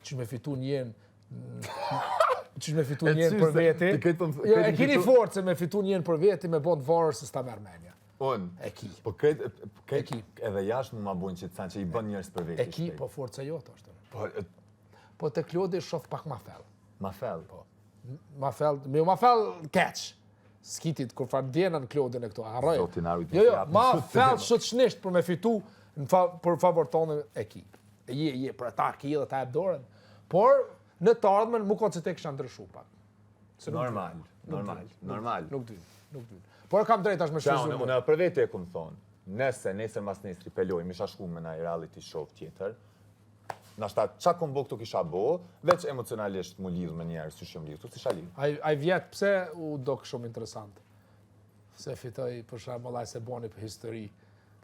që me fitu njën për veti. E kini forcë me fitu njën për veti me bond varër se s'ta me Armenia. E ki. Po këtë edhe jashtë mu ma bujnë që të sanë që i bën njërës për veti. E ki, po forca jote është. Po të Klodi shof pak ma fell. Ma fell? Po. Ma fell keq. Skitit, kur fa djena në Klodin e këto, harroj. Jo, ma fell shëtë për me fitu për favor tonë e ki. Je, për ta ki dhe ta e dorën. Por, në të ardhmen, mu konë që te kësha ndryshu pak. Normal. Nuk dy. Por kam drejt është me shfryzur. Unë për vete e këmë thonë, nesër mas nesri peloj, misha shku me në reality show tjetër, nashta qa këmë bo këtu kisha bo, veç emocionalisht mu lidhë me njerë, si shumë lidhë, tu si sha lidhë. Aj vjetë pse u do shumë interesant. Se fitoj për shembull ai se boni për histori.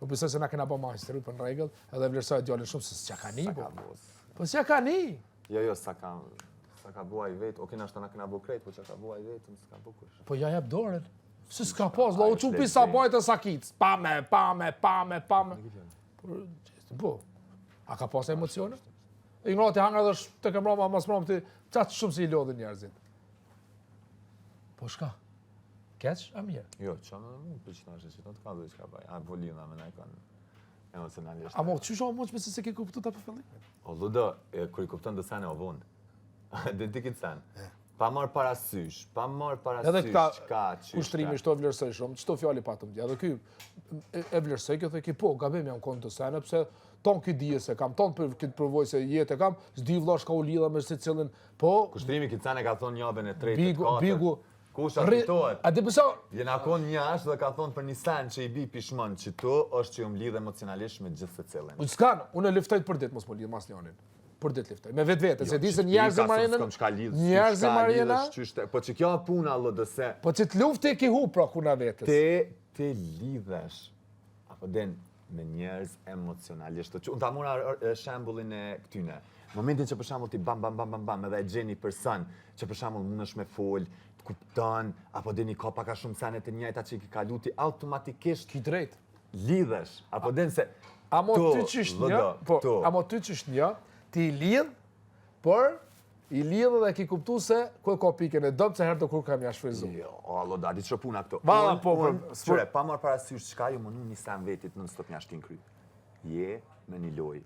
Po besoj se na kena bo ma histori për në regull, edhe vlerësoj djalin shumë se s'qa ka ni bo. Po s'qa ka ni? Jo, sa ka bua i vetë, oke nashta na kena bo krejt, po që ka bua i vetë, s'ka bo kush. Po ja jep dorën. Se s'ka pas, la u qupi sa bajt e sakit. Pame. Po, a ka pas emocione? Ignorati hangra dhe të këmroma, mas mroma të qatë shumë si i lodhin njerëzit. Po shka? Keq, a mirë? Jo, që në mund për që nashtë që të ka dhe që ka baj. A volina me ne kanë emocionalisht. A mo, që shumë moq me se ke kuptu ta për fillim? O, ludo, kër i kuptën dhe sene o vund. Dhe ti kitë sen. Pa marë parasysh, edhe këta kushtrimi shto vlerësoj shumë, qëto fjali patëm tja. Dhe ky e vlerësoj kjo dhe ki po, gabim jam konë të sene, pse ton këtë dije se kam, ton për këtë përvoj se jetë e kam, s'di vllash ka u lidha me se cilin, po... Kushtrimi këtë sene ka thonë njabën e 3, 4, Bigu, kush arfitohet? A di pësa? Jena konë njash dhe ka thonë për një sen që i bi pishmën që tu, është që ju më lidhe emocionalisht me gjithë se cilin. U s'kan, unë e liftojt për dit, mos më lidhë mas njonin. Për dit liftoj, me vetë, se di se njerëzë marjenën, po që kjo puna, lëdë se... Po që të luftë e ki hu pra kuna vetës. Te lidhesh, apo den me njerëz emocionalisht. Unë ta mora shembullin e këtyne. Momentin që për shembull ti bam, edhe e gjeni person, që për shembull mundesh me fol, të kupton, apo deni ka paka shumë senet e njëjta që i ka kaluti, automatikisht ki drejt. Lidhesh, apo den se... Amo ty qysht një, ti i lidh, por i lidh dhe ki kuptu se ku e ka pikën e dopë se herë të kur kam jashtë frizu. Jo, loda, di që puna këto. Qëre, pa marë parasysh qka ju mënu një sen vetit në stop një ashtin kry. Je me një loj.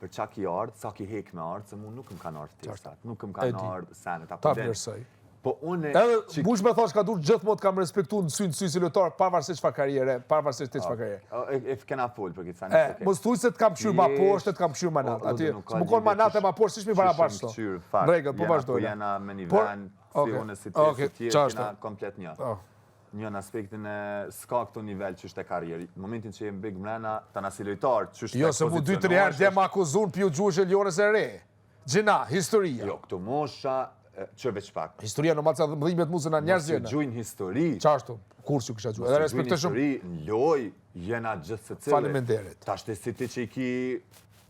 Për qa ki ardhë, sa ki hek me ardhë, se mu nuk më kanë ardhë testat, nuk më kanë ardhë senet. Ta vlerësoj. Po une... Edhe bush me thash ka dur gjithmonë kam respektu në sy si lojtar, pavarësisht çfarë karriere, pavarësisht çfarë karriere. E kena fol për këtë sanë. Mos thuaj se të kam pshur ma poshtë, të kam pshur ma natë. Aty, s'më kon ma natë e ma poshtë, s'mi barabartë. Në rregull, po vazhdoj. Jena me një vend, si une si të tjerë, jena komplet një. Një në aspektin e s'ka këto nivel që është e karrieri. Në momentin që jem big mrena, ta na si lojtar, që është jo, se mu 2-3 herë dje ma akuzun pju gjuhë Lionës e re. Gjina, historia. Jo, këto mosha, që veç pak. Historia në malca dhimet mu se na njerëz jena. Mos gjujnë histori. Qashtu, kur që kësha gjuhë. Edhe respektoj shumë. Mos gjujnë histori, në loj, jena gjithë se cilë. Faleminderit. Ta shte si ti që i ki...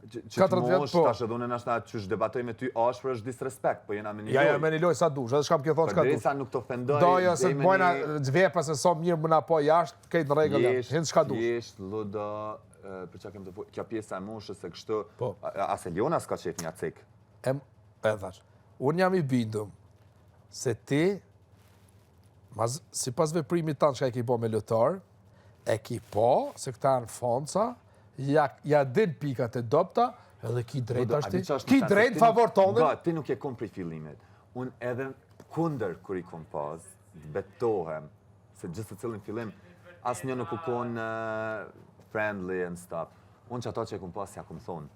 4 vjetë, po. Ta shte dhune nashta që është debatoj me ty ashpër është disrespekt, po jena me një loj. Ja, me një loj sa dush, edhe shkam kjo thonë s'ka dush. Përderisa nuk të ofendoj... Doja se të bojna zvepa se so mirë mëna po jashtë, kejtë në regullë, hinë s'ka dush. Jesht, ludo, për që kem të po, kjo pjesa e moshës se kështu, ase Liona s'ka qef një cik. Unë jam i bindum se ti, si pas veprimit tanë që e ki po me lëtar, e ki po, se këta në fonca, ja din pikat e dopta, edhe ki drejt ashti. Ki drejt favor tonë. Ti nuk e kom prej fillimet. Unë edhe kunder kër i kom pas, betohem, se gjithë të cilin fillim, as një nuk u kon friendly and stuff. Unë që ato që e kom pas, ja kom thonë.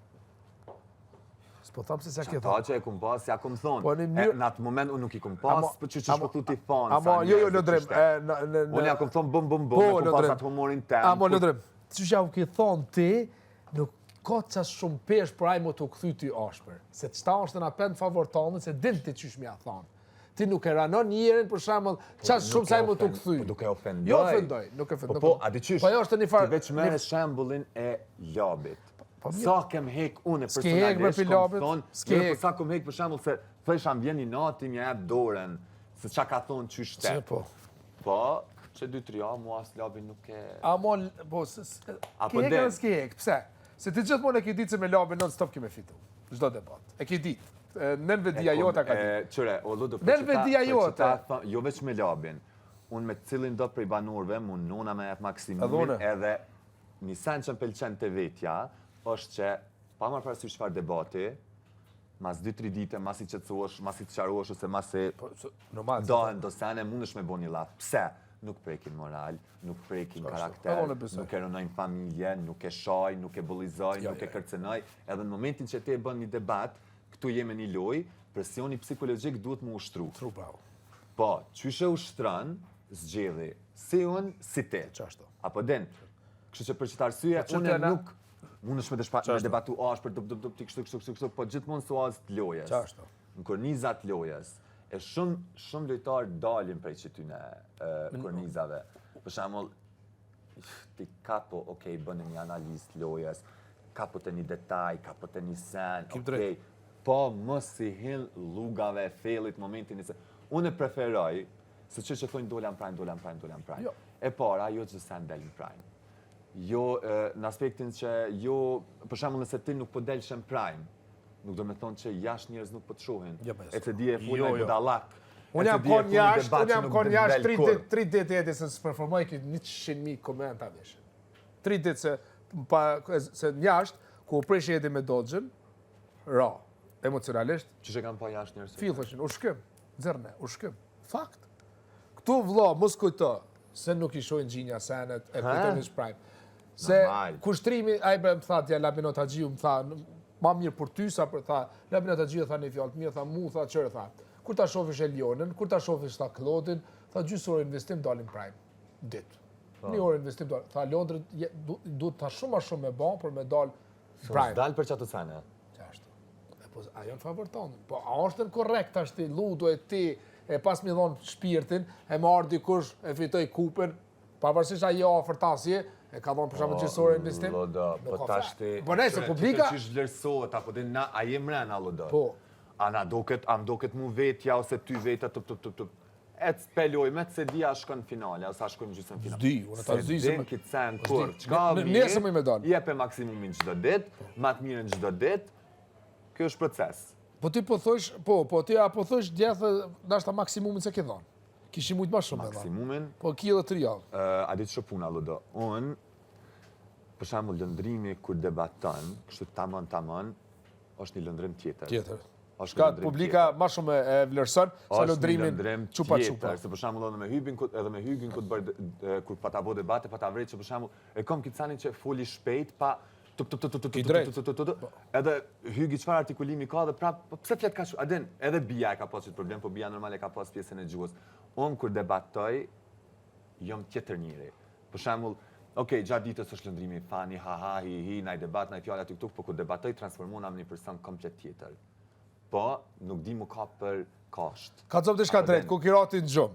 Po thamë se se ke thonë. Ta që e kom pas, ja kom thonë. Në atë moment unë nuk i kom pas, për që shpëtu t'i thonë. Jo, Lodrim. Unë ja kom thonë bëm, e kom pas atë humorin tem. Lodrim, që ja u ke thonë ti, nuk ka qas shumë pesh për ajmo të këthy ty ashper. Se qëta është në apend favor tonë, se din ti qysh mi a thonë. Ti nuk e ranon njerin, për shemëll, qas shumë sa ajmo të këthy. Nuk e ofendoj. Jo ofendoj, nuk e ofendoj. Po, a di qysh, ti veç mere shembullin e labit. Sa kem hek unë personalisht, kom thonë, sa kem hek për shembull se thësham vjen një nati më jep dorën, se qa ka thonë që shtet. Po, që 2-3 javë mua as labi nuk e... Po, ke hek edhe s'ke hek, pse? Se ti gjithmonë e ki ditë se me labi non stop kime fitu, çdo debat. E ki ditë. nënvedia jote ka di. Qëre, o Ludo, nënvedia jote. Jo veç me labin, unë me cilin do prej banorve, mund nona me jetë maksimumin edhe një sen që më pëlqen të vetja, është që pa marrë parasysh çfarë debati, mas 2-3 dite, mas i qetësohesh, mas i të qarohesh, ose mas i dohen do sene, mundesh me bo një laf. Pse? Nuk prekin moral, nuk prekin karakter, nuk e rënojnë familje, nuk e shaj, nuk e bullizoj, nuk e kërcenoj. Edhe në momentin që ti e bën një debat, këtu jemi një loj, presioni psikologjik duhet më ushtru. Po, qyshe ushtran, zgjedhi, si unë, si ti. Apo den, kështu që për qëtë arsye, unë nuk mundesh me debatu ashpër, ti kështu, po gjithmonë suaz të lojes. Në kornizat lojes. E shumë lojtarë dalin prej që ty në kornizave. Për shembull, ti kapo, bënë një analizë të lojes, kapo të një detaj, kapo të një sen, po mos si hill lugave, fellit, momentin nëse. Unë e preferoj, se që thonë dolan prime. E para, jo që sen del në prime. Jo, në aspektin që jo, për shembull nëse ti nuk po delshën prime, nuk do me thonë që jashtë njerëz nuk po të shohin. E të di e full e budallak. Unë jam kon jashtë 3 ditë edhi se së performoj këtë 100.000 komenta veshë. 3 ditë se njashtë, ku u presh edhi me dodgjën, ra, emocionalisht. Që që kam pa jashtë njerëz? Fillëshin, u shkëm, zërne, u shkëm. Fakt. Këtu vlo, mos kujto, se nuk i shojnë gjinja senet, e kujto një shprajmë. Se kushtrimi, ajbe më tha tja Labinot Haxhiu, më tha, ma mirë për ty, sa për tha, Labinot Haxhiu tha një fjallë të mirë, tha mu, tha qërë, tha, kur ta shofish Elionën, kur ta shofish tha Klodin, tha gjysë orë investim dalin prime, ditë. Një orë investim dalin, tha Londrët duhet ta shumë a shumë me ban, për me dal prime. Së dalë për qatë të sene? Qashtu. A janë favor tonë, po a është në korrekt ashti, ludo e ti, e pas mi dhonë shpirtin, e marrë dikush, e fitoj kupën, pavarësisht ajo ofërtasje, e ka dhonë për shumë gjysore investim. Lodo, po tashti... Po ne, se publika... Që vlerësohet, apo din na, a jem rena, Lodo? Po. A mdoket mu vetja, ose ty vetja, e të speloj, me të se dia shkon finale, ose a shkon gjysën finale. Zdi, unë ta zdi se... Se din kitë sen, kur, qka mirë, jepe maksimumin gjdo dit, matë mirën gjdo dit, kjo është proces. Po ti po thosh, po ti apo thosh djetë, nashta maksimumin se ke dhonë. Kishim mujtë ma shumë me dhonë. Maksimumin? Po ki edhe 3 javë. A ditë shopuna, Lodo. Unë, për shembull, lëndrimi kur debaton, kështu tamam, është një lëndrim tjetër. Shka publika ma shumë e vlerëson, sa lëndrimin qupa-qupa. Se për shembull, edhe me Hygin, kur pa ta bo debate, pa ta vrejt që për shembull, e kom këtë sanin që foli shpejt, pa edhe Hygi çfarë artikulimi ka dhe prap, pse flet kaq, adin, edhe Bia e ka pas këtë problem, po Bia normal e ka pas pjesën e gjuhës. Unë kur debatoj, jom tjetër njëri. Për shembull, gjatë ditës është lëndrimi, fani, ha, hi, naj debat, naj fjalla TikTok, po kur debatoj, transformona në një person komplet tjetër. Po, nuk di mu ka për kasht. Ka copë të shka drejt, ku kirati në gjumë.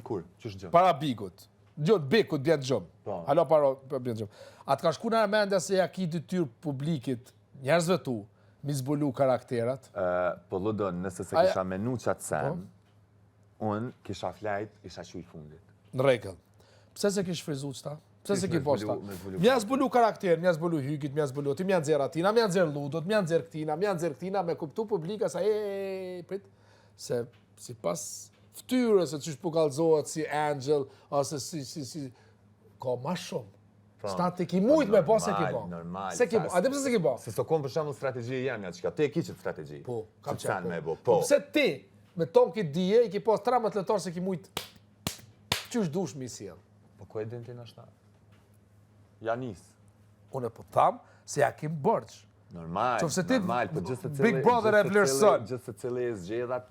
Kur? Qështë gjumë? Para bigut. Gjumë, bikut bjenë gjumë. Halo para bjenë gjumë. A të ka shku në mendja se ja ki detyrë publikit, njerëzve tu, mi zbulu karakterat? Po, Lodo, nëse se kisha menu qatë sen, unë kisha flajt, isha që i fundit. Në regëll. Pse se kish frizu qëta? Pse se ki posta? Mja zbulu karakter, mja zbulu Hygit, mja zbulu ti, mja nxerë atina, mja nxerë Ludot, mja nxerë këtina, me kuptu publika sa prit. Se si pas ftyrës e qysh pukalzohet si Angel, ose si ka ma shumë. Stati ki mujt me po se ki po. Normal. Se ki po. A dhe pëse se ki po? Se so kom për shumë strategji jemi atë qka. Te e ki qëtë strategji. Po, kam qenë po. Po pëse ti, me ton ki dije, i ki po 13 letarë se ki mujt qysh dush mi sjell. Po ku e din ti në shta? Janis. Unë e po tham se ja kim bërç. Normal, po gjithë të Big Brother e vlerëson. Gjithë të cili e zgjedhat...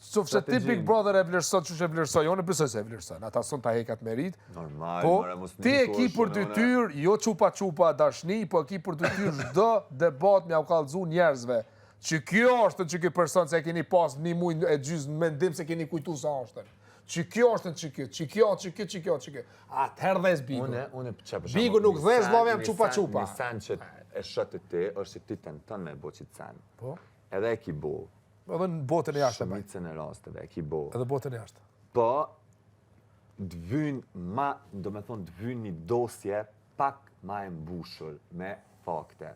Qofse ti Big Brother e vlerëson, që e vlerëson, jo në besoj se e vlerëson, ata son ta hekat me rit. Normal, po, ti e ki për dytyr, jo qupa dashni, po e ki për dytyr çdo debat me u kallëzu njerëzve. Që kjo është që ky person se keni pas një muj e gjys në mendim se keni kujtu sa është. Që kjo është që kjo. Atëherë dhez Bigu. Bigu nuk dhez lovem qupa. Një sen që e shëtë ti, është që ti tenton me bo qitë sen. Po? Edhe e ki bo. Edhe në botën e jashtë. Shumicën e rasteve e ki bo. Edhe botën e jashtë. Po, dëvyn një dosje pak ma e mbushur me fakte.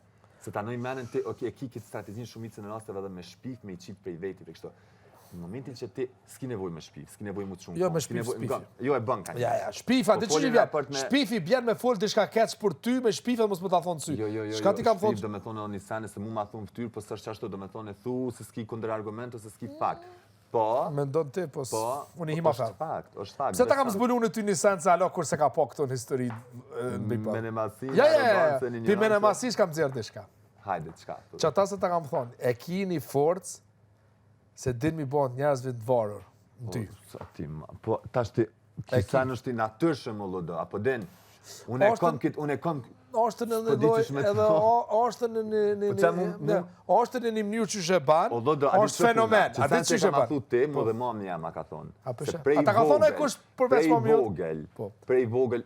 Se ta noj menen ti, e ki këtë strategjin shumicën e rasteve edhe me shpif, me i qip prej vetit e kështu. Në momentin që ti s'ki nevoj me shpif, s'ki nevoj mu të shumë. Jo, me shpif, Jo, e bën ka një. Ja, shpifa, dhe që vjen? Shpifi bjen me full diçka kec për ty, me shpifa mos më ta thonë sy. Jo, Shka ti kam thonë? Shpif do me thonë një sene se mu ma thonë ftyrë, po s'është qashtu do me thonë e thu, se s'ki kundër argument, ose s'ki fakt. Po, me ndonë ti, po unë i hima fel. Është fakt. Pse ta kam zbulu në ty një sen se alo kur se ka po këto në histori në Big Brother? Menemasi, ti menemasi s'kam dzerë dishka. Hajde, qka? Që ata se ta kam thonë, e ki një forcë se din mi bon njerëzve të varur në ty. Po, tash ti, kisa nështë i natyrshëm o lodo, apo den, unë e kom Ashtë në një mënyrë që shë banë, është fenomen. A ditë që shë banë? Që te, mu dhe mami ja ma ka thonë. A ta ka thonë e kush përveç mami jo? Prej vogël,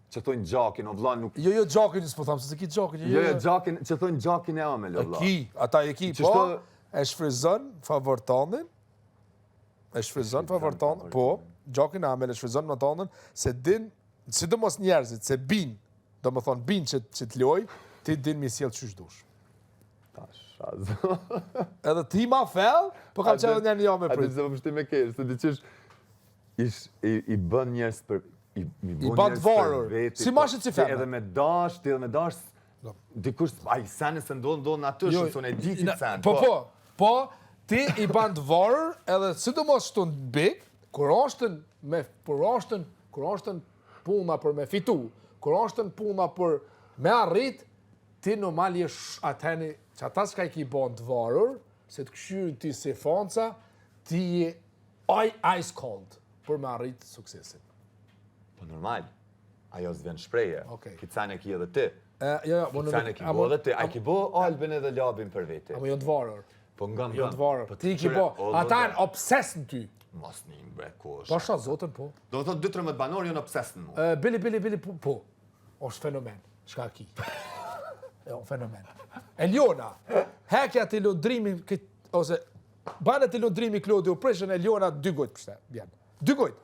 që thonë gjakin, o vlan nuk... Jo, gjakin, s'po thamë, se ki gjakin. Jo, gjakin, që thonë gjakin e amel, o vlan. Ata e ki, po, e shfrizon favortonin, po, gjakin e amel e shfrizon më tonën, se din, sidomos njerëzit, se bin, do më thonë, bin që t'loj, ti din mi sjellë qysh dush. Shazo. Edhe ti ma fel, po kam qenë një jo me prit. A të zëmë shti me kesh, se diqysh i bën njerës për... I bën të varur. Si mashët si femna. Edhe me dash, dikush, a i sene se ndonë natyrshëm, se unë e di ti sen. Po, ti i bën të varur, edhe sidomos shtu në big, kur ashtën puna për me fitu, kur ashtën puna për me arrit, ti normal jesh ateni, që ata s'ka i ki bën të varur, se të këshyrën ti si fonca, ti je ice cold për me arrit suksesin. Po normal, ajo s'vjen shpreje, kicane ki edhe ti. Kicane ki bo edhe ti, a ki bo albin edhe labin për veti. Amo jo të varur. Po nga. Jo të varur. Ti ki bo, ata në obses në ty. Mos një bre, ko është. Po shta zotën, po. Do të thotë 2-13 banor jo në obses në mu. Bili, po. është fenomen. Shka ki. Jo, fenomen. Eliona, hekja të lundrimi, ose banet të lundrimi Klodi u prishën, Eliona 2 gojtë pështe, bjen. 2 gojtë.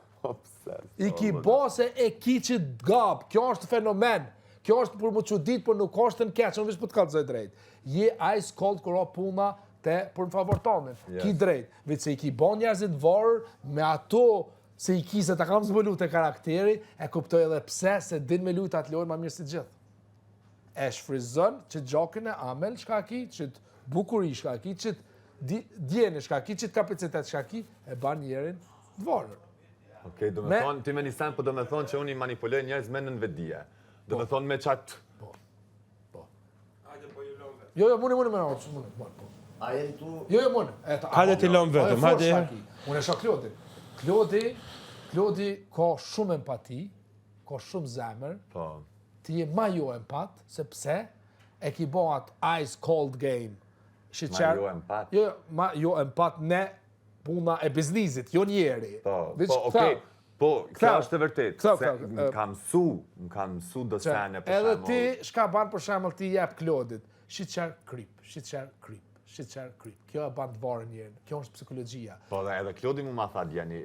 I ki bose e ki që gabë, kjo është fenomen, kjo është për më që ditë, për nuk është në keqë, në vishë për të kalëzoj drejt. Je ice cold kërra puna te për në favor tonën, ki drejt. Vitë se i ki bon njerëzit varër, me ato se i ki se ta kam zbëllu të karakteri, e kuptoj edhe pse se din me lujt atë lojnë ma mirë si gjithë. E shfrizon që gjokin e amel shka ki, që të bukuri shka ki, që të djeni shka ki, që të kapacitet shka ki, e ban njerin të varër. Okej, do me thonë, ti me një sen, po do me thonë që unë i manipuloj njerëz me nënvedije. Do me thonë me qatë... Po. Jo, mune me në A jenë tu... Jo, mune. Hajde ti lëmë vetëm, hajde. Unë e shok Klodin. Klodi ka shumë empati, ka shumë zemër. Po. Ti je ma jo empat, sepse e ki bo atë ice cold game. Ma jo empat? Jo, ma jo empat ne puna e biznizit, jo njeri. Okej. Po, kjo është e vërtet. Më kam su do sene për shemull. Edhe ti, shka banë për shemull, ti jep Klodit. Shqit qerë krip. Kjo e banë të varë njerën. Kjo është psikologjia. Po, edhe Klodi mu ma tha dja një...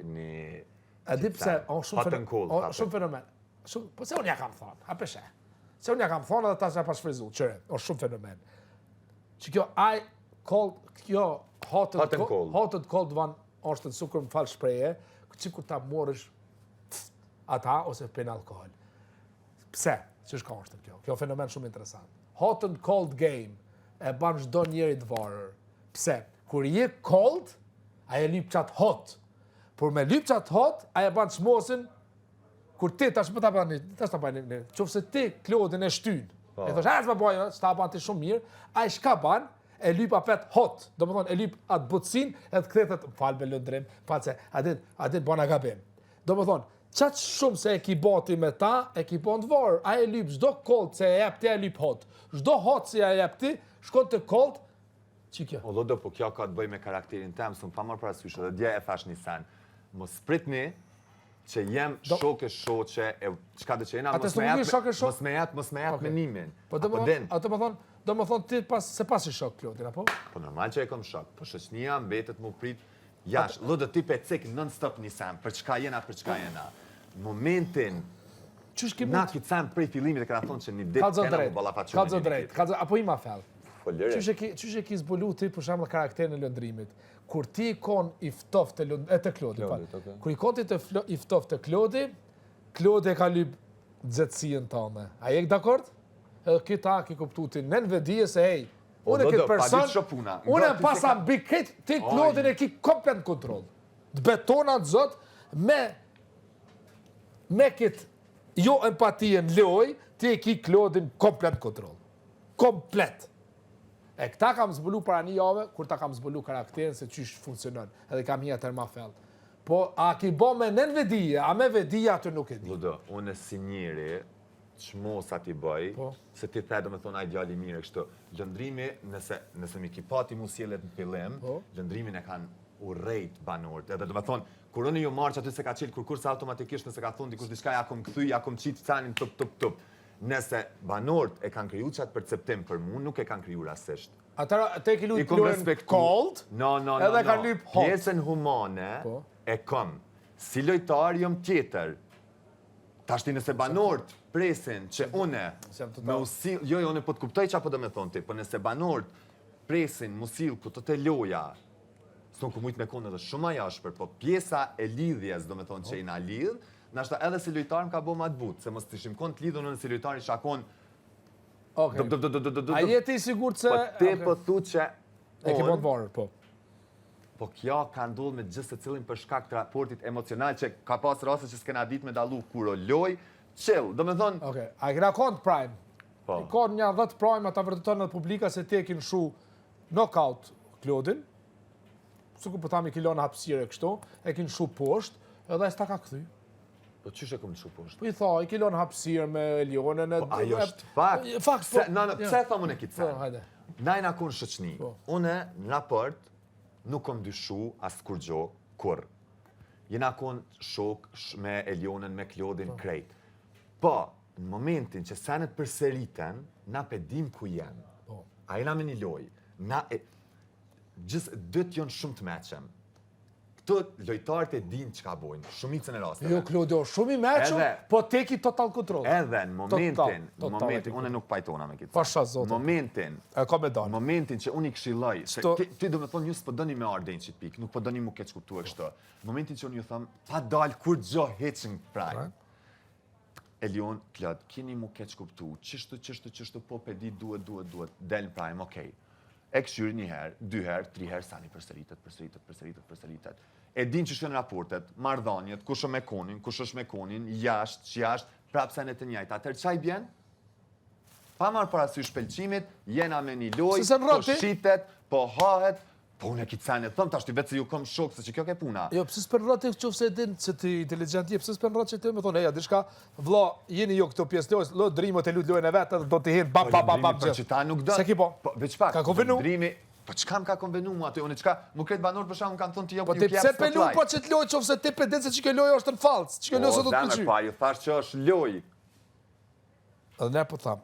E di pse, shumë fenomen. Po se unë ja kam thonë, a peshe. Se unë ja kam thonë edhe ta që e pa shfrizu, qëre, është shumë fenomen. Që kjo hotët cold van është të sukur më falë shpreje, që kur ta morësh ata ose pin alkohol. Pse? Që shka është kjo? Kjo fenomen shumë interesant. Hot and cold game e ban çdo njeri të varër. Pse? Kur je cold, aje lyp qatë hot. Por me lyp qatë hot, aje ban çmosin, kur ti tash më ta bani, qofse ti Klodin e shtyn. E thosh, s'ma bëj, s'ta ban ti shumë mirë, ai shka ban? E lyp apet hot, do më thonë, e lyp atë butësin, edhe këthetët, falë me lëndrim, falë se, adit bona gabim. Do më thonë, qatë shumë se e ki bati me ta, e ki bon të varë, a e lyp zdo kolt se e jep ti, a e lyp hot. Zdo hot se e jep ti, shkon të kolt, që kjo? O lodo, po kjo ka të bëj me karakterin tem, së më pa marë parasysh, edhe dje e thash një sen, mos pritni, që jem shoke, qka dhe që jena, mos me jetë menimin. Do më thonë ti se pas i shok, Klodin, apo? Po normal që e kom shok, po shëqnia mbetet mu prit jash. Lodë ti pe cek non-stop një sem, për çka jena. Momentin, na këtë sem prej filimit e këna thonë që një dit kena mu balafat që Kalzo drejt, apo ima fel. Qysh e ki zbulu ti për shembull karakterin e lëndrimit? Kur ti ikon i ftoftë të Klodi, kur ikon ti i ftoftë të Klodi, Klodi e ka lyp nxehtësinë tënde. A je dakord? Edhe këta ki kuptu ti nën vedije se hey, unë këtë person, unë pasa mbi këtë ti Klodin e ki komplet kontroll. Të betona të zot me këtë jo empatien loj, ti e ki Klodin komplet kontroll. Komplet. E këta kam zbulu para një jave, kur ta kam zbulu karakterin se qysh funksionon. Edhe kam një atër ma fell. Po, a ki bo me nën vedije, a me vedije atë nuk e di. Ludo, unë si njëri, çmosa ti bëj, se ti the do me thonë ideali mirë kështu. Lëndrimi, nëse mi ki pati mu sjellet në fillim, lëndrimin e kanë urrejt banorët. Edhe do me thonë, kur unë ju marrë që aty se ka qilë kurse automatikisht nëse ka thonë dikush diçka ja kom kthy, ja kom qitë canin tup. Nëse banorët e kanë kriju qatë perceptim për mu, nuk e kanë kriju rasisht. Atëra te ki lujt luajn cold, edhe kanë lyp hot. Pjesën humane e kom. Si lojtar jom tjetër. Tashti nëse banorët presin që une me usil, jo, une po të kuptoj që apo do me thonë ti, po nëse banorët presin musil ku të loja, s'ton ku mujtë me konë edhe shumë ajashpër, po pjesa e lidhjes do me thonë që i na lidh, nashta edhe si lojtar më ka bo ma të butë, se mos të ishim konë të lidhën në si lojtar i shakon. A jeti i sigurt se... Po ti po thu që... E ke mund varër, po. Po kjo ka ndodhur me gjithë secilin për shkak të raportit emocional që ka pas raste që s'kena ditë me dallu kur o loj, chill, do me thonë... Okej, a i kena kont Prime? Po. I kont një 10 Prime ata vërteton në publika se ti e kin shu knockout Klodin, su ku po tami kilon hapësire kështu, e kin shu poshtë, edhe e s'ta ka kthy. Po qysh e kom shu poshtë? Po i tha, i kilon hapësirë me Elionën... Po ajo është fakt. Fakt, po. Pse thom unë e kitë Po, hajde. Najna kun shoqni. Une në raport nuk kom dyshu as kur gjo, kur. Jena kun shok me Elionën, me Klodin, krejt. Po, në momentin që senet përsëriten, na pedim ku jem. A jena me një loj. Gjithë dët jonë shumë të meqem. Këto lojtarët e din që ka bojnë, shumicën e rasteve. Jo, Klodio, shumë i meqëm, po teki total kontrol. Edhe në momentin, unë nuk pajtona me këtë. Pasha zote. Momentin që unë i këshilloj, se ti do me thonë, ju s'po dëni me ardhen që t'pik, nuk po dëni mu keq kuptu e kështë. Momentin që unë ju thëmë, pa dalë kur gjo heqin praj. Elion, Klod, kini mu keq kuptu, qështu, po pedi duhet, del prajm, okej. E këshyri një herë, 2 herë, 3 herë, sani përsëritet. E din që shkën raportet, marrëdhëniet, kush është me konin, jashtë, prapë senet të njajta. Atër qaj bjen? Pa marrë parasysh shpelqimit, jena me një loj, po shitet, po hahet, po unë e kitë senet, thëmë tashti vetë se ju kom shok, se që kjo ke puna. Jo, pëse s'për rrati qofë se din që ti inteligent je, pëse s'për rrati që ti me thonë, eja, dishka, vla, jeni jo këto pjesë lojës, lo drimët e lujnë e vetë, do t'i hinë, bam, gjithë. Që ta nuk do. Se ki po? Veç pak, ka konvenu? Po qka më ka konvenu mu aty, unë qka, mu kretë banor për shamë më kanë thonë t'i jo po ti pse pelu po që t'loj qofë se ti përdin se që kjo loj është në falc, që kjo loj se do t'pëlqy. Pa, ju thash që është loj. Edhe ne po tham,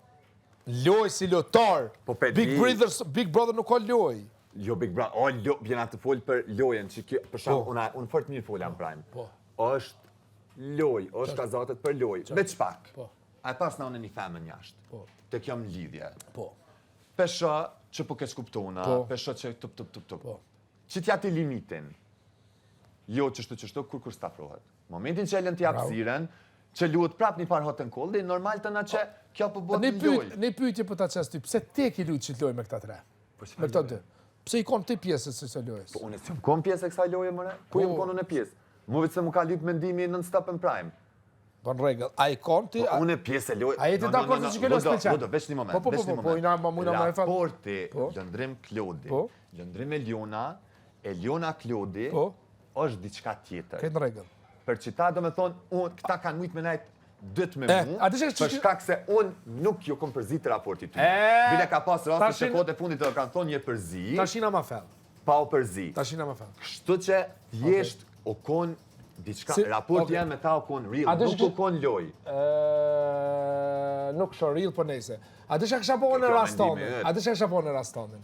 loj si lotar, Big Brother nuk ka loj. Jo, Big Brother, bjena të folë për lojen, që kjo, për shamë, unë fort mirë folja në Prime. është loj, është kazatet për loj, veç pak. A e pas në unë një femën jashtë, të kjo më lidhje. Pesha që po keq kuptona, pesha që tup. Që t'ja ti limitin, jo qështu, kur stafrohet. Momentin që e lën t'ja pëziren, që luhet prap një par hotën koll, dhe normal të na që kjo po bot një loj. Një pyetje për ta qenë ty, pse te ki lujt që t'loj me këta tre? Me këta dy? Pse i konë ti pjesës së kësaj lojës? Po unë s'jam kon pjesë e kësaj loje, mëre? Ku jam konë unë pjesë? Mu vetë se mu ka lyp mendimi non-stop në Prime. Po në rregull, a i konë ti... Unë e pjesë e lojë... A jeti dakord se që ke lojë s'pëlqen? Ludo, veç një moment, Raporti, Lëndrim Klodi, Lëndrim Eliona Klodi, është diçka tjetër. Këtë në rregull. Për që ta do me thonë, këta kanë mujtë me najtë dëtë me mu, për shkak se unë nuk jo kom përzit të raportit ty. Bile ka pas rastë që kote fundit të kanë thonë një përzi. Tashina ma fel. Pa o përzi. Tashina ma fel. Kështu që jesht o kon diçka, raport janë me ta o kon real, nuk o kon loj. Nuk shë real për nejse. A dësha kësha po në rastonin?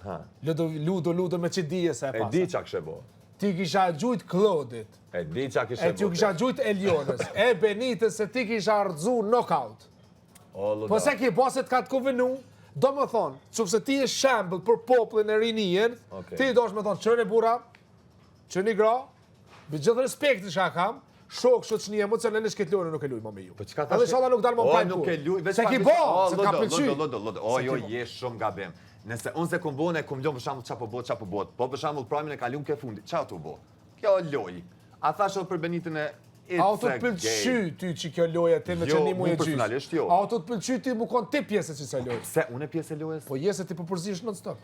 Ludo me që dije se e pasa. E di qa kësha po. Ti kisha gjujt Klodit. E di qa kisha ti kisha gjujt Elionës. E Benitës se ti kisha rëdzu knockout. Po se ki poset ka të konvenu, Do më thonë, qëfëse ti e shembull për popullin e rinien, ti do është me thonë, qëni bura, qëni gra, me gjithë respektin që kam, shok, shoqëni emocionalisht këtë lojën nuk e luj më me ju. Edhe inshallah nuk dalë më pajnë nuk e luj, se ki bo, se t'ka pëlqy. Jo, je shumë gabim. Nëse unë se kum bone, kum lojnë për shembull qa po bot. Po për shembull pramin e kalun ke fundi. Qa tu bo? Kjo loj. A thash edhe për Benitën e A o të pëlqy ty që kjo loja ti me qëni mu e gjysë? A o të pëlqy ty mu kon ti pjesë që sa lojë? Se unë e pjesë e lojës? Po jesë ti po përzish non stop.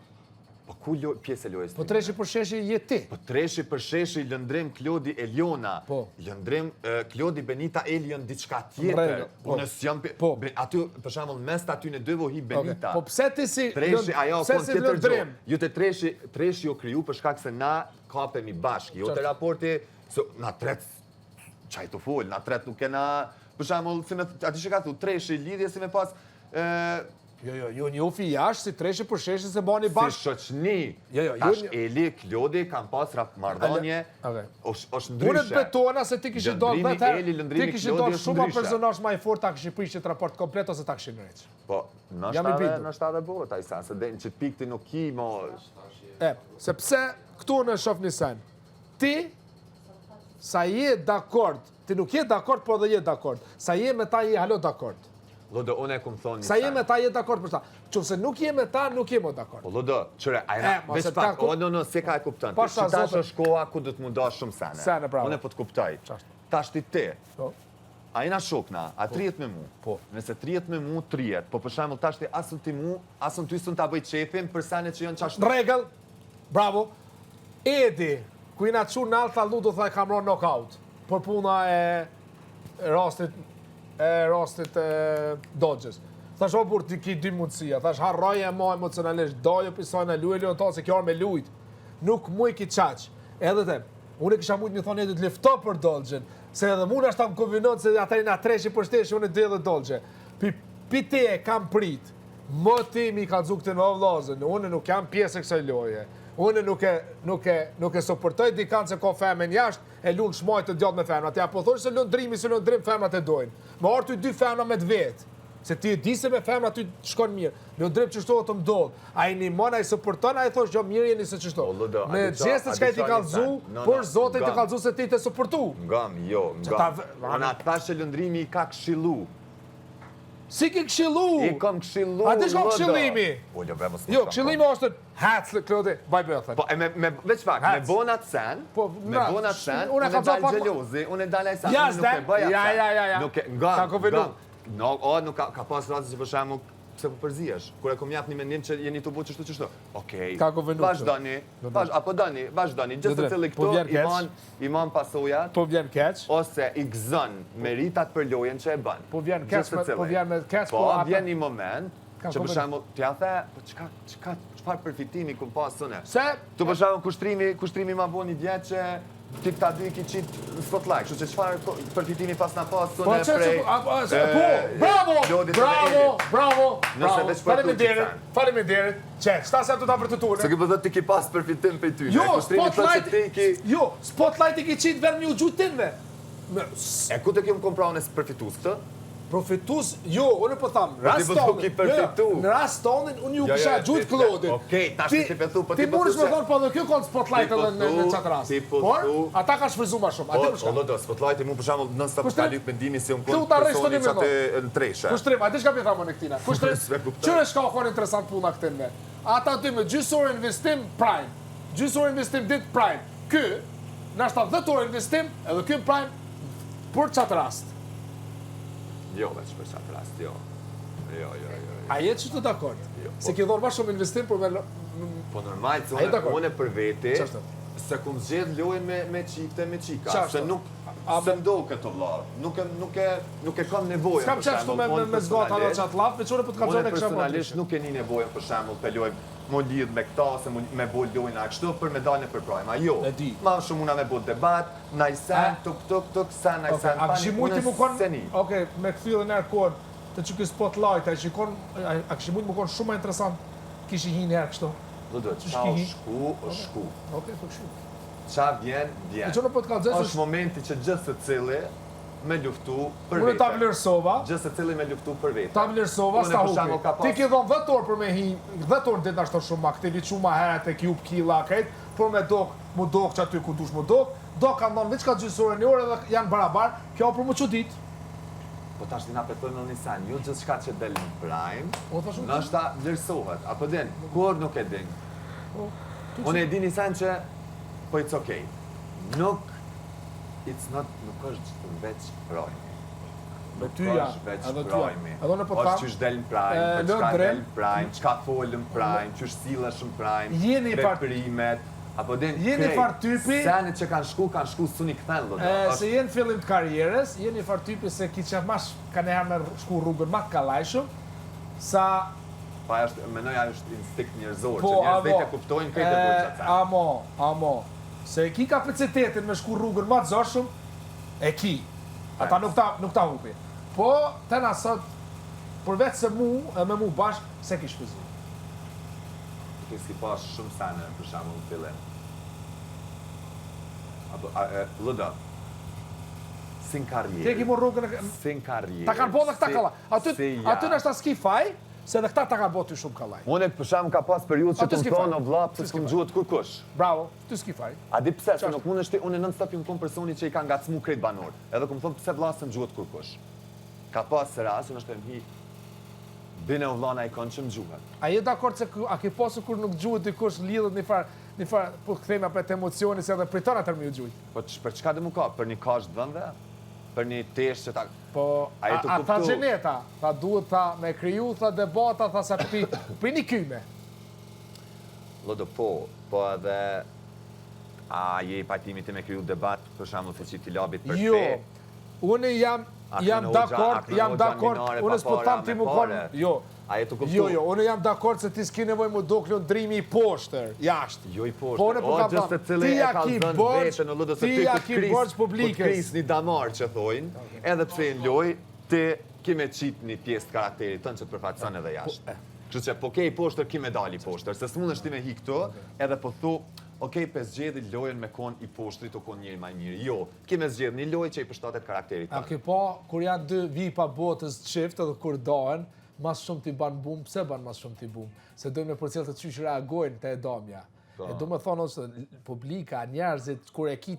Po ku pjesë e lojës? Po treshi për sheshi je ti. Po treshi për sheshi lëndrim Klodi Eliona. Po. Lëndrim Klodi Benita Elion diçka tjetër. Unë s'jam aty për shembull mes aty në dy vohi Benita. Po pse ti si treshi ajo kon tjetër gjë. Ju te treshi ju kriju për shkak se na kapemi bashkë. Jo te raporti na tret qaj të full, na tret nuk kena, për shembull, ati që ka thu, treshi lidhje si me pas... Jo, një ufi jashtë, si treshi për sheshi se bani bashkë. Si shoqni, tash Eli, Klodi, kam pas rap mardonje, është ndryshe. Unë të betona se ti kishë do vetë, ti kishë do shumë personash ma i fort ta kishë prisht raport komplet ose ta kishë nëreq. Po, në shtate bo, ta i sa, se den që pikti nuk ki, mo... Sepse këtu në shof një sen, ti, sa je dakord, ti nuk je dakord, po dhe je dakord. Sa je me ta, je halo dakord. Lodo, unë e kumë thonë një sen. Sa je me ta, je dakord për ta. Qëse nuk je me ta, nuk je mo dakord. Po, Lodo, qëre, ajna, veç pak, se ka e kuptën. Qita është shkoa ku du të mundosh shumë sene. Sene, bravo. Unë e po të kuptaj. Ta shti ti. Ajna shokna, a trijet me mu. Po. Nëse trijet me mu, trijet. Po, për shemull, ta shti asën ti mu, asën ty sën ta bëjt qefin, për sene që janë qashtu. Regel, bravo. Edi, ku i na të qurë në altë thallu do thaj kam ronë knockout, për puna e rastit Dodges. Thash o burë ti ki dy mundësia, thash harroje e ma emocionalisht, dojo pisojnë e luj e ta se kjo arë me lujt, nuk muj ki qaq. Edhe te, unë e kisha mujt mi thonë edit lifto për Dodgen, se edhe mund është ta më konvinot se ata i na treshi për shteshi, unë e dhe dhe Dodge. Pi te e kam prit, më ti mi ka dzuk të në vlazën, unë nuk jam pjesë e kësaj loje. Unë nuk e soportoj dikant se ka femen jashtë, e lunë shmajt të djatë me femnat. Ja po thosh se lunë drimi, se lunë drim femnat e dojnë. Më artu i dy femna me të vetë. Se ti e di se me femnat ty shkon mirë. Lunë drim që shtohet të mdodhë. A i një mon, a i soporton, a i thosh gjo mirë jeni se që shtohet. Me gjestet që ka i ti kalzu, por zote i ti kalzu se ti te soportu. Ngam, jo, ngam. Ana ta që lëndrimi i ka këshilu. Si ki këshilu? I kam këshilu, A ti shko këshilimi? Jo, këshilimi është hacë, Klodi, baj bëthën. Po, veç pak, me bonat sen, unë e dalë gjelozi, unë e dalë e sa, nuk e bëja sen. Nuk e, ngam, nuk ka pas rrasë që për shemë, pse po përzijesh, kur e kom jap një mendim që jeni të bu qështu. Okej, vazhdoni, apo doni, vazhdoni, gjithë të cili këto iman pasojat, po vjen keq, ose i gëzën meritat për lojen që e bën. Po vjen me keq, po vjen një moment, që për shembull, t'ja the, po çfarë përfitimi kum pas sëne? Se? Tu për shembull, kushtërimi ma bo një vjetë që ti këta dy ki qitë në spotlight, që çfarë përfitimi pas na pas sëne prej... Bravo! Faleminderit, qëta se të ta vërtetune. Se ki përdo ti ki pas përfitim për ty, Spotlight i ki qitë verë një u gjutinve. E ku të kemë kompra unë e përfitus këtë? Profitus, jo, unë po thamë, në rast tonin, unë ju kisha gjujtë Klodin. Okej, tash ti përfitu, po ti mund është me thonë, po dhe kjo konë spotlight edhe në qatë rast. Por, ata ka shfrizu ma shumë. Po, spotlight i mu për shamull në stop ka lyp mendimi se unë konë personi që atë në treshe. Kushtrim, a ti shka pita më në këtina? Kushtrim, qërë shka konë interesant puna këtin me? Ata ty me gjysor investim prime, gjysor investim dit prime. Kë, nashta 10 orë investim, edhe kë prime, për qatë rast. Jo, veç për qatë rast, jo. A jetë që të dakord? Se ki dhorë ma shumë investim për me... Po normal, se unë për veti, se kum zgjedh lojën me qikte, me qika. Se nuk se mdohë këtë vlarë. Nuk e kam nevojën, s'kam qeshtu me zgata dhe qatë lafë, veç unë për të kalzone kësha për personalisht nuk e një nevojën për shemull për lojën mu lidh me këta, se me bo lojën a kështu për me dalën e për prajma. Jo, ma shumë una me bo debat, najsen, tuk, sen, najsen, pani, Okej, me këthillën e kohën, të që kësë spotlight, a këshë mujtë më konë shumë ma interesant, kishë hinë herë kështu. Qa është shku. Okej, po kështu. Qa vjen. E që në po të kalëzës është momenti që gjithë të cili me luftu për Unë vete. ta vlerësova. Gjithë se cili me luftu për vete. Ta vlerësova, sta hupi. Ti ki dhon 10 orë për me hi, 10 orë ditë ashtu shumë aktivitet ma herët e kjub killa krejt, por me mu dok që aty ku dush mu dok kanë dhon veç ka gjysore një orë edhe janë barabar, kjo për mu çudit. Po tash dina petoj në Nisan, jo gjithë shka që del në prime, O thashun. nështë vlerësohet, apo din, kur nuk e din. Unë e di Nisan që, po it's okay. Nuk është veç prime. Nuk është veç prime. Është qysh del në prime, për qka del në prime, qka folë në prime, qysh silesh në prime, veprimet, apo din, jeni fartypi, senit që kanë shku suni këthen, se jenë fillim të karrierës, jeni fartypi se ki që mash ka neherë me shku rrugën ma të kalajshëm, sa... Pa menoja është instinkt njërzor, që njerëz vetë e kuptojnë këtë e bërë qatë. Amo, se ki kapacitetin me shku rrugën ma të zorshëm, e ki. Ata nuk ta hupi. Po, tena sot, përveç se me mu bashk, se ki shpizu. Ti s'ki pas shumë sene, për shamu në fillim. Ludo, sin karrierë. Ti e ki mu rrugën e... Sin karrierë. Ta kanë po dhe këta kalla. Aty nështë ta s'ki faj, se dhe këta ta kanë po ty shumë kallaj. Unë për shamu ka pas periud që të më thonë o vla, pëse s'kim gjuhët kur kush. Bravo, ty s'ki faj. A di pse, se nuk mund është unë non stop jam kon personi që i ka ngacmu krejt banor. Edhe kom thonë pse vlla s'm gjuhët kur kush. Ka pas rast, unë është e mhi bine u vllana i konë që më gjuhët. A je dakord se a ke pasur kur nuk gjuhët dikush lidhet një farë, po këthejmë apet emocioni se edhe priton atër me ju gjuhët? Po për çka dhe mu ka? Për një kash dhënve? Për një tesh që ta... Po, a tha Gjeneta, tha duhet tha me kriju, tha debata, tha sa për një kyme. Lodo po edhe... A je i pajtimit të me kriju debat, për shamu se që ti labit për te? Jo, unë jam dakord, unë s'po tham ti mu konë, jo. A je të kuptu? Jo, unë jam dakord se ti s'ki nevoj mu do klondrimi i poshtër, jashtë. Jo i poshtër, o gjësë të cilë e ka zënë vete në Ludo, se ty ku t'kris një damar që thojnë, edhe pse në loj, ti kime qitë një pjesë të karakterit tënë që të përfatësën edhe jashtë. Kështu që po ke i poshtër, kime dali i poshtër, se s'mund është ti me hi këto, edhe po thu, okej, pe zgjedhi lojën me konë i poshtrit o konë njëri maj mirë. Jo, kime zgjedhi një lojë që i përshtatet karakterit tënë. A ke po, kur janë dy vipa botës qift edhe kur dohen, mas shumë t'i banë bum, pse banë mas shumë t'i bum? Se dojmë në përcjell të qysh reagojnë të e domja. E do me thonë ose publika, njerëzit, kur e ki